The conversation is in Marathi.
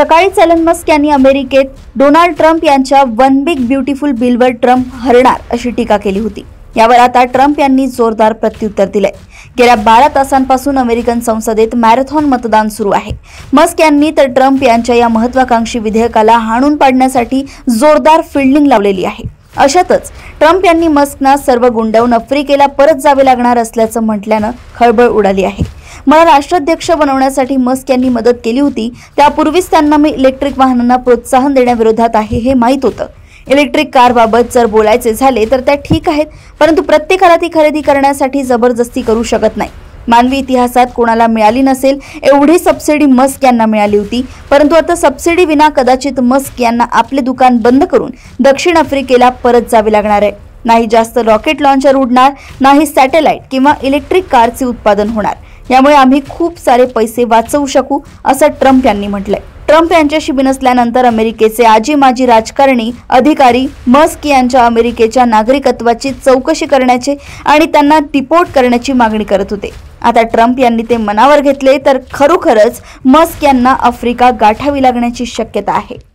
सकाळीच एलन मस्क यांनी अमेरिकेत डोनाल्ड ट्रम्प यांच्या वन बिग ब्युटिफुल बिलवर ट्रम्प हरणार अशी टीका केली होती। यावर आता ट्रम्प यांनी जोरदार प्रत्युत्तर दिलंय। गेल्या 12 तासांपासून अमेरिकन संसदेत मॅरेथॉन मतदान सुरू आहे। मस्क यांनी तर ट्रम्प यांच्या या महत्त्वाकांक्षी विधेयकाला हाणून पाडण्यासाठी जोरदार फिल्डिंग लावलेली आहे। अशातच ट्रम्प यांनी मस्कना सर्व गुंडाळून आफ्रिकेला परत जावे लागणार असल्याचं म्हटल्यानं खळबळ उडाली आहे। मला राष्ट्राध्यक्ष बनवण्यासाठी मस्क यांनी मदत केली होती, त्यापूर्वीच त्यांना मी इलेक्ट्रिक वाहनांना प्रोत्साहन देण्याविरोधात आहे हे माहीत होतं। इलेक्ट्रिक कारबाबत जर बोलायचे झाले तर त्या ठीक आहेत, परंतु प्रत्येकाला ती खरेदी करण्यासाठी जबरदस्ती करू शकत नाही। मानवी इतिहासात कोणाला मिळाली नसेल एवढी सबसिडी मस्क यांना मिळाली होती, परंतु आता सबसिडी विना कदाचित मस्क यांना आपले दुकान बंद करून दक्षिण आफ्रिकेला परत जावे लागणार आहे। नाही जास्त रॉकेट लॉन्चर उडणार, नाही सॅटेलाइट किंवा इलेक्ट्रिक कारचे उत्पादन होणार। यामुळे आम्ही खूप सारे पैसे वाचवू शकू असं ट्रम्प यांनी म्हटलंय। ट्रम्प यांच्याशी बिनसल्यानंतर अमेरिकेचे आजी माजी राजकारणी अधिकारी मस्क यांच्या अमेरिकेच्या नागरिकत्वाची चौकशी करण्याचे आणि त्यांना डिपोर्ट करण्याची मागणी करत होते। आता ट्रम्प यांनी ते मनावर घेतले तर खरोखरच मस्क यांना आफ्रिका गाठावी लागण्याची शक्यता आहे।